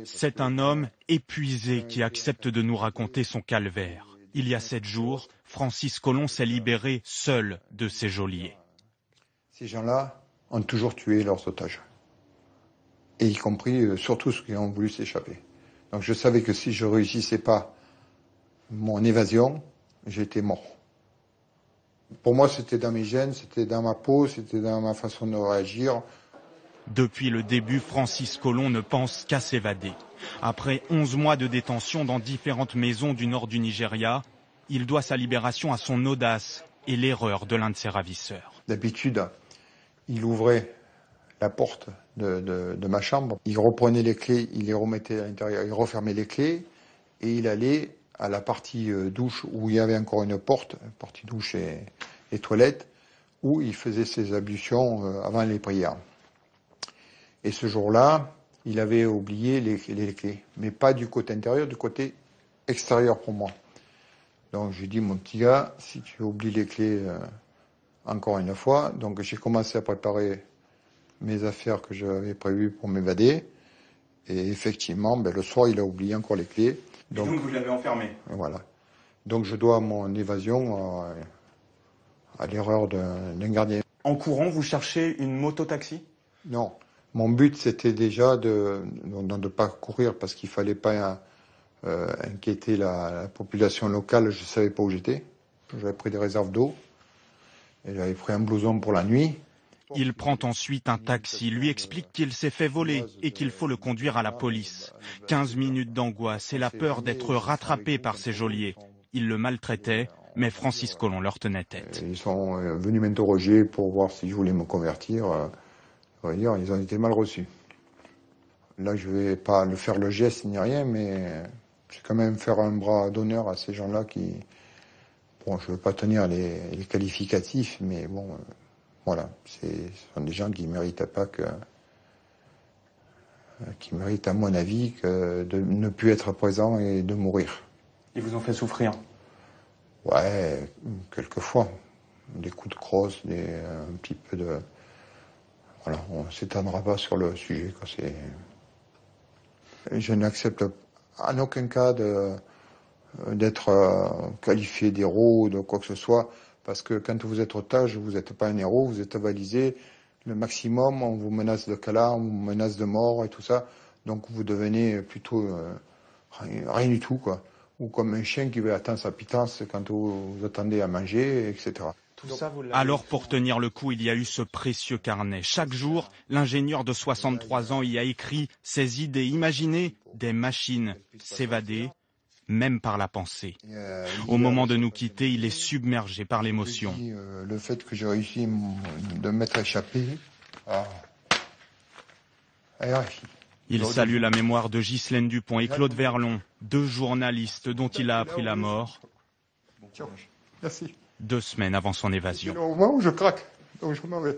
C'est un homme épuisé qui accepte de nous raconter son calvaire. Il y a 7 jours, Francis Collomb s'est libéré seul de ses geôliers. Ces gens-là ont toujours tué leurs otages. Et y compris surtout ceux qui ont voulu s'échapper. Donc je savais que si je ne réussissais pas mon évasion, j'étais mort. Pour moi, c'était dans mes gènes, c'était dans ma peau, c'était dans ma façon de réagir. Depuis le début, Francis Collomb ne pense qu'à s'évader. Après 11 mois de détention dans différentes maisons du nord du Nigeria, il doit sa libération à son audace et l'erreur de l'un de ses ravisseurs. D'habitude, il ouvrait la porte de ma chambre, il reprenait les clés, il les remettait à l'intérieur, il refermait les clés et il allait à la partie douche où il y avait encore une porte, partie douche et toilette, où il faisait ses ablutions avant les prières. Et ce jour-là, il avait oublié les clés, mais pas du côté intérieur, du côté extérieur pour moi. Donc j'ai dit, mon petit gars, si tu oublies les clés encore une fois, donc j'ai commencé à préparer mes affaires que j'avais prévues pour m'évader. Et effectivement, le soir, il a oublié encore les clés. Donc vous l'avez enfermé. Voilà. Donc je dois mon évasion à l'erreur d'un gardien. En courant, vous cherchez une moto-taxi ? Non. Mon but, c'était déjà de ne pas courir parce qu'il ne fallait pas inquiéter la population locale. Je ne savais pas où j'étais. J'avais pris des réserves d'eau et j'avais pris un blouson pour la nuit. Il prend ensuite un taxi, lui explique qu'il s'est fait voler et qu'il faut le conduire à la police. 15 minutes d'angoisse et la peur d'être rattrapé par ses geôliers. Ils le maltraitaient, mais Francis Collomb leur tenait tête. Ils sont venus m'interroger pour voir si je voulais me convertir. Ils ont été mal reçus. Là, je ne vais pas faire le geste ni rien, mais je vais quand même faire un bras d'honneur à ces gens-là qui... Bon, je ne veux pas tenir les qualificatifs, mais bon, voilà. Ce sont des gens qui ne méritent pas qui méritent, à mon avis, de ne plus être présents et de mourir. Ils vous ont fait souffrir ? Ouais, quelquefois. Des coups de crosse, un petit peu de... Voilà, on ne s'étendra pas sur le sujet. Je n'accepte en aucun cas d'être qualifié d'héros ou de quoi que ce soit, parce que quand vous êtes otage, vous n'êtes pas un héros, vous êtes avalisé. Le maximum, on vous menace de calar, on vous menace de mort et tout ça. Donc vous devenez plutôt rien du tout, quoi. Ou comme un chien qui veut atteindre sa pitance quand vous attendez à manger, etc. Alors pour tenir le coup, il y a eu ce précieux carnet. Chaque jour, l'ingénieur de 63 ans y a écrit ses idées, imaginées des machines, s'évader, même par la pensée. Au moment de nous quitter, il est submergé par l'émotion. Le fait que j'ai réussi de m'être échappé... Il salue la mémoire de Ghislaine Dupont et Claude Verlon, 2 journalistes dont il a appris la mort. Merci. 2 semaines avant son évasion. C'est le moment où je craque, donc je m'en vais.